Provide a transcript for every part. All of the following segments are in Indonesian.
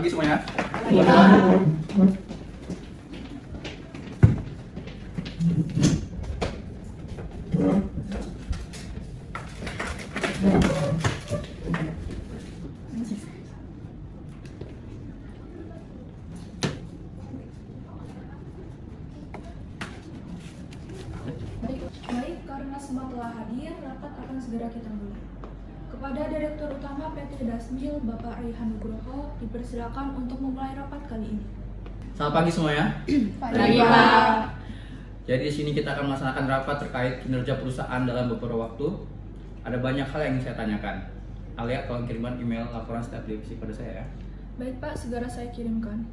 pagi semuanya. Baik, karena semua telah hadir, rapat akan segera kita mulai. Kepada Direktur Utama PT Dasmil, Bapak Raihan Nugroho, dipersilakan untuk memulai rapat kali ini. Selamat pagi semuanya. Pagi, Pak. Jadi di sini kita akan melaksanakan rapat terkait kinerja perusahaan dalam beberapa waktu. Ada banyak hal yang ingin saya tanyakan. Alia, tolong kirimkan email laporan setiap divisi pada saya ya. Baik, Pak, segera saya kirimkan.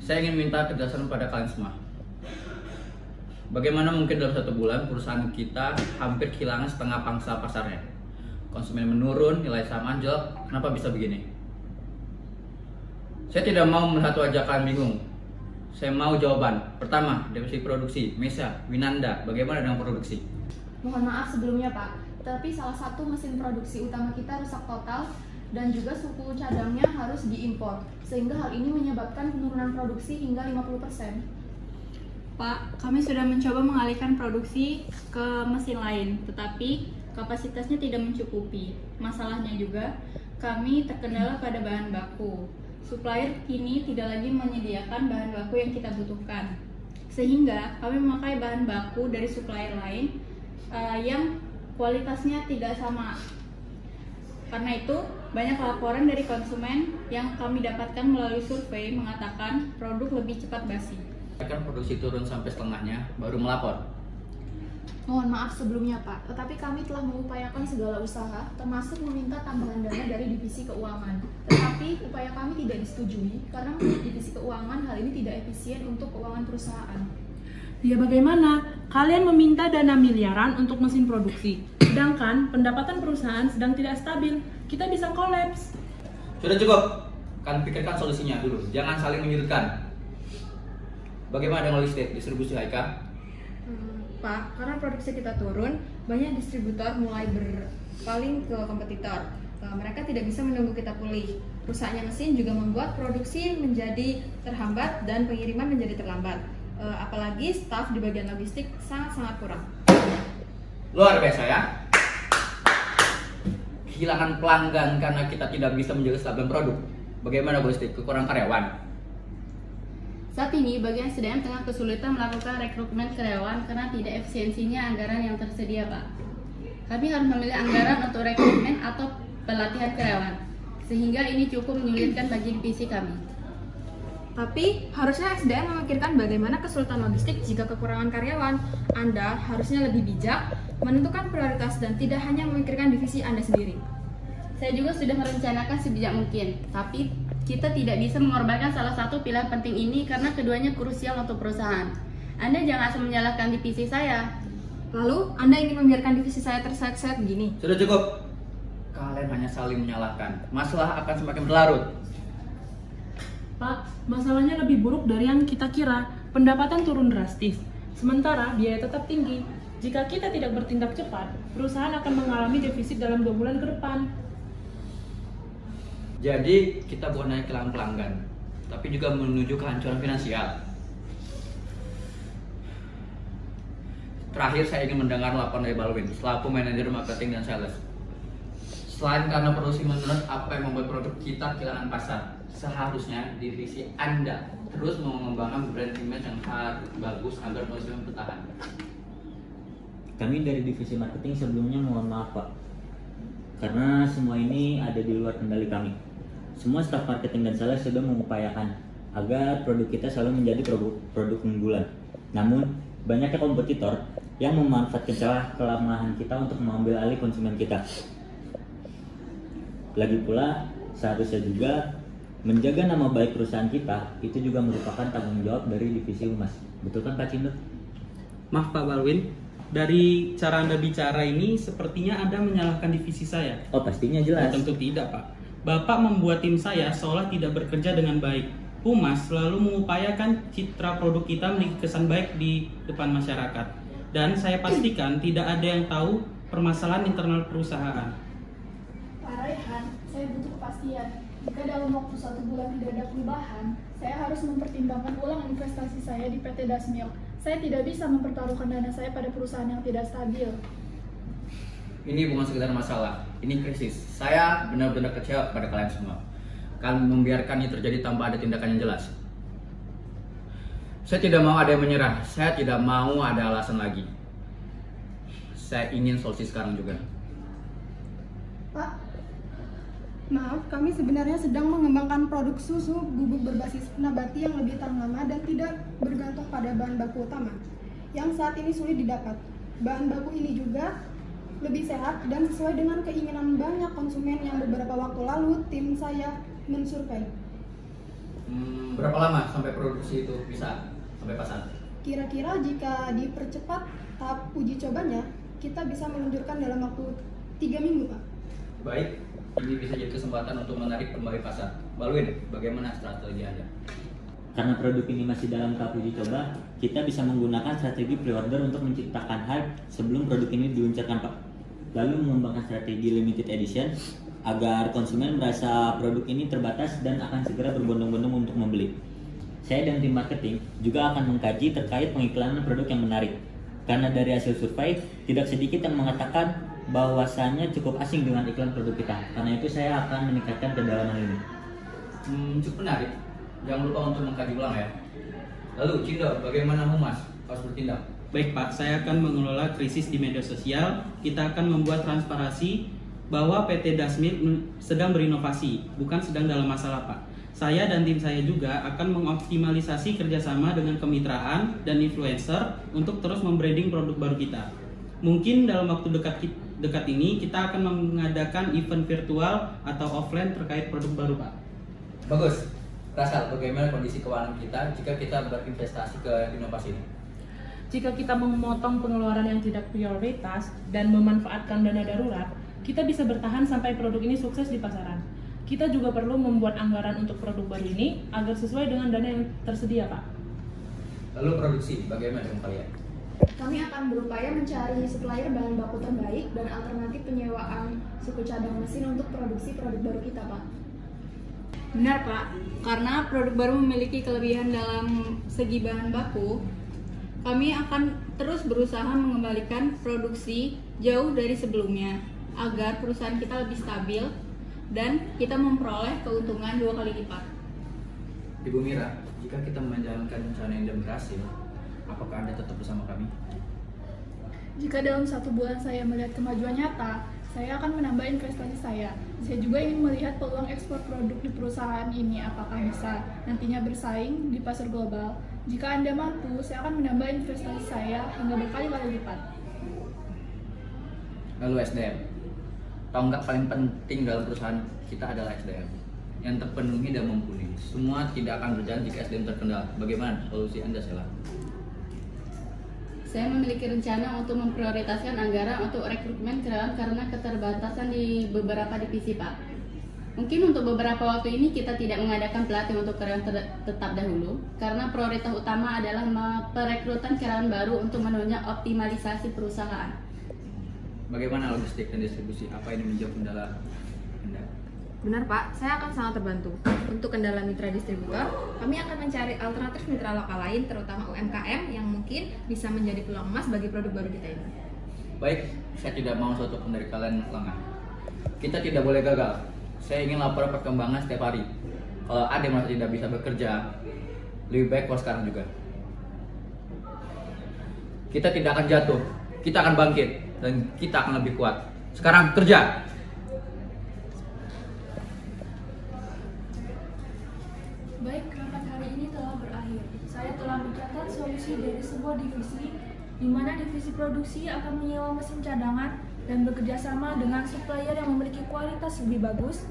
Saya ingin minta kejelasan pada kalian semua. Bagaimana mungkin dalam 1 bulan perusahaan kita hampir kehilangan setengah pangsa pasarnya? Konsumen menurun, nilai saham anjlok, kenapa bisa begini? Saya tidak mau melihat wajah kalian bingung. Saya mau jawaban. Pertama, divisi produksi, Mesa, Winanda, bagaimana dengan produksi? Mohon maaf sebelumnya Pak, tapi salah satu mesin produksi utama kita rusak total dan juga suku cadangnya harus diimpor, sehingga hal ini menyebabkan penurunan produksi hingga 50%. Pak, kami sudah mencoba mengalihkan produksi ke mesin lain, tetapi kapasitasnya tidak mencukupi. Masalahnya juga, kami terkendala pada bahan baku. Supplier kini tidak lagi menyediakan bahan baku yang kita butuhkan, sehingga kami memakai bahan baku dari supplier lain yang kualitasnya tidak sama. Karena itu, banyak laporan dari konsumen yang kami dapatkan melalui survei mengatakan produk lebih cepat basi. Kan produksi turun sampai setengahnya, baru melapor. Mohon maaf sebelumnya Pak, tetapi kami telah mengupayakan segala usaha, termasuk meminta tambahan dana dari divisi keuangan. Tetapi upaya kami tidak disetujui, karena menurut divisi keuangan hal ini tidak efisien untuk keuangan perusahaan. Ya bagaimana? Kalian meminta dana miliaran untuk mesin produksi, sedangkan pendapatan perusahaan sedang tidak stabil. Kita bisa kolaps. Sudah cukup, kan pikirkan solusinya dulu, jangan saling menyudutkan. Bagaimana dengan logistik, distribusi Haika? Pak, karena produksi kita turun, banyak distributor mulai berpaling ke kompetitor. Mereka tidak bisa menunggu kita pulih. Rusaknya mesin juga membuat produksi menjadi terhambat dan pengiriman menjadi terlambat. Apalagi staf di bagian logistik sangat-sangat kurang. Luar biasa ya. Kehilangan pelanggan karena kita tidak bisa menjaga stabil produk. Bagaimana logistik, kekurangan karyawan? Saat ini, bagian SDM tengah kesulitan melakukan rekrutmen karyawan karena tidak efisiensinya anggaran yang tersedia, Pak. Kami harus memilih anggaran untuk rekrutmen atau pelatihan karyawan, sehingga ini cukup menyulitkan bagi divisi kami. Tapi, harusnya SDM memikirkan bagaimana kesulitan logistik jika kekurangan karyawan. Anda harusnya lebih bijak, menentukan prioritas dan tidak hanya memikirkan divisi Anda sendiri. Saya juga sudah merencanakan sebijak mungkin, tapi kita tidak bisa mengorbankan salah satu pilihan penting ini karena keduanya krusial untuk perusahaan. Anda jangan asal menyalahkan divisi saya. Lalu, Anda ingin membiarkan divisi saya terseret-seret begini? Sudah cukup. Kalian hanya saling menyalahkan. Masalah akan semakin berlarut. Pak, masalahnya lebih buruk dari yang kita kira. Pendapatan turun drastis, sementara biaya tetap tinggi. Jika kita tidak bertindak cepat, perusahaan akan mengalami defisit dalam 2 bulan ke depan. Jadi kita bukan hanya kehilangan pelanggan, tapi juga menuju kehancuran finansial. Terakhir saya ingin mendengar laporan dari Balwin selaku manajer marketing dan sales. Selain karena produksi menurun, apa yang membuat produk kita kehilangan pasar? Seharusnya divisi Anda terus mengembangkan brand image yang bagus agar konsumen bertahan. Kami dari divisi marketing sebelumnya mohon maaf Pak, karena semua ini ada di luar kendali kami. Semua staf marketing dan sales sudah mengupayakan agar produk kita selalu menjadi produk unggulan. Namun, banyaknya kompetitor yang memanfaatkan celah kelemahan kita untuk mengambil alih konsumen kita. Lagi pula, seharusnya juga menjaga nama baik perusahaan kita itu juga merupakan tanggung jawab dari divisi humas. Betul kan Pak Cindo? Maaf Pak Balwin, dari cara Anda bicara ini sepertinya Anda menyalahkan divisi saya. Oh pastinya jelas. Tentu tidak Pak. Bapak membuat tim saya seolah tidak bekerja dengan baik. Humas selalu mengupayakan citra produk kita memiliki kesan baik di depan masyarakat. Dan saya pastikan tidak ada yang tahu permasalahan internal perusahaan. Pak Raihan, saya butuh kepastian. Jika dalam waktu 1 bulan tidak ada perubahan, saya harus mempertimbangkan ulang investasi saya di PT Dasmil. Saya tidak bisa mempertaruhkan dana saya pada perusahaan yang tidak stabil. Ini bukan sekedar masalah, ini krisis. Saya benar-benar kecewa pada kalian semua. Kalian membiarkan ini terjadi tanpa ada tindakan yang jelas. Saya tidak mau ada yang menyerah, saya tidak mau ada alasan lagi. Saya ingin solusi sekarang juga. Pak, maaf, kami sebenarnya sedang mengembangkan produk susu bubuk berbasis nabati yang lebih tahan lama dan tidak bergantung pada bahan baku utama, yang saat ini sulit didapat. Bahan baku ini juga lebih sehat dan sesuai dengan keinginan banyak konsumen yang beberapa waktu lalu tim saya mensurvei. Berapa lama sampai produksi itu bisa sampai pasar? Kira-kira jika dipercepat tahap uji cobanya, kita bisa meluncurkan dalam waktu 3 minggu, Pak. Baik, ini bisa jadi kesempatan untuk menarik kembali pasar. Balwin, bagaimana strategi Anda? Karena produk ini masih dalam tahap uji coba, kita bisa menggunakan strategi pre-order untuk menciptakan hype sebelum produk ini diluncurkan, Pak. Lalu mengembangkan strategi limited edition agar konsumen merasa produk ini terbatas dan akan segera berbondong-bondong untuk membeli. Saya dan tim marketing juga akan mengkaji terkait pengiklanan produk yang menarik. Karena dari hasil survei, tidak sedikit yang mengatakan bahwasannya cukup asing dengan iklan produk kita. Karena itu saya akan meningkatkan kedalaman ini. Cukup menarik. Jangan lupa untuk mengkaji ulang ya. Lalu, Cindo, bagaimana Humas harus bertindak? Baik Pak, saya akan mengelola krisis di media sosial. Kita akan membuat transparansi bahwa PT Dasmil sedang berinovasi, bukan sedang dalam masalah Pak. Saya dan tim saya juga akan mengoptimalisasi kerjasama dengan kemitraan dan influencer untuk terus membranding produk baru kita. Mungkin dalam waktu dekat ini kita akan mengadakan event virtual atau offline terkait produk baru Pak. Bagus. Rasal, bagaimana kondisi keuangan kita jika kita berinvestasi ke inovasi ini? Jika kita memotong pengeluaran yang tidak prioritas dan memanfaatkan dana darurat, kita bisa bertahan sampai produk ini sukses di pasaran. Kita juga perlu membuat anggaran untuk produk baru ini agar sesuai dengan dana yang tersedia, Pak. Lalu produksi, bagaimana dengan kalian? Kami akan berupaya mencari supplier bahan baku terbaik dan alternatif penyewaan suku cadang mesin untuk produksi produk baru kita, Pak. Benar Pak, karena produk baru memiliki kelebihan dalam segi bahan baku, kami akan terus berusaha mengembalikan produksi jauh dari sebelumnya agar perusahaan kita lebih stabil dan kita memperoleh keuntungan 2 kali lipat. Ibu Mira, jika kita menjalankan rencana yang berhasil, apakah Anda tetap bersama kami? Jika dalam 1 bulan saya melihat kemajuan nyata, saya akan menambah investasi saya. Saya juga ingin melihat peluang ekspor produk di perusahaan ini apakah bisa nantinya bersaing di pasar global. Jika Anda mampu, saya akan menambah investasi saya hingga berkali-kali lipat. Lalu SDM. Tonggak paling penting dalam perusahaan kita adalah SDM. Yang terpenuhi dan mumpuni. Semua tidak akan berjalan jika SDM terkendala. Bagaimana solusi Anda, Sheila? Saya memiliki rencana untuk memprioritaskan anggaran untuk rekrutmen karyawan karena keterbatasan di beberapa divisi, Pak. Mungkin untuk beberapa waktu ini kita tidak mengadakan pelatihan untuk karyawan tetap dahulu, karena prioritas utama adalah perekrutan karyawan baru untuk menunjang optimalisasi perusahaan. Bagaimana logistik dan distribusi? Apa ini menjawab kendala Anda? Benar Pak, saya akan sangat terbantu. Untuk kendala mitra distributor, kami akan mencari alternatif mitra lokal lain, terutama UMKM yang mungkin bisa menjadi peluang emas bagi produk baru kita ini. Baik, saya tidak mau suatu pun dari kalian lengah. Kita tidak boleh gagal. Saya ingin lapor perkembangan setiap hari. Kalau ada yang merasa tidak bisa bekerja, lebih baik kalau sekarang juga. Kita tidak akan jatuh, kita akan bangkit, dan kita akan lebih kuat. Sekarang kerja! Baik, rapat hari ini telah berakhir. Saya telah mencatat solusi dari sebuah divisi, di mana divisi produksi akan menyewa mesin cadangan dan bekerja sama dengan supplier yang memiliki kualitas lebih bagus.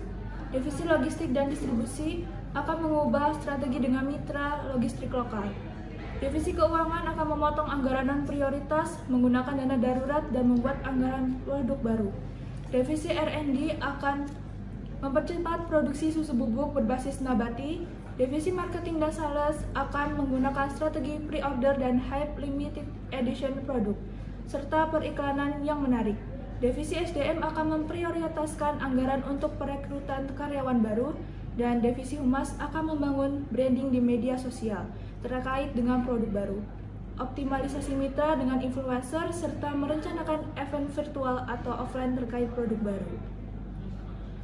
Divisi logistik dan distribusi akan mengubah strategi dengan mitra logistik lokal. Divisi keuangan akan memotong anggaran dan prioritas, menggunakan dana darurat dan membuat anggaran produk baru. Divisi R&D akan mempercepat produksi susu bubuk berbasis nabati. Divisi marketing dan sales akan menggunakan strategi pre-order dan hype limited edition produk, serta periklanan yang menarik. Divisi SDM akan memprioritaskan anggaran untuk perekrutan karyawan baru, dan Divisi Humas akan membangun branding di media sosial terkait dengan produk baru, optimalisasi mitra dengan influencer, serta merencanakan event virtual atau offline terkait produk baru.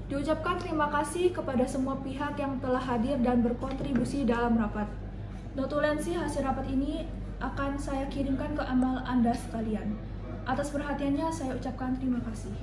Diucapkan terima kasih kepada semua pihak yang telah hadir dan berkontribusi dalam rapat. Notulensi hasil rapat ini akan saya kirimkan ke email Anda sekalian. Atas perhatiannya saya ucapkan terima kasih.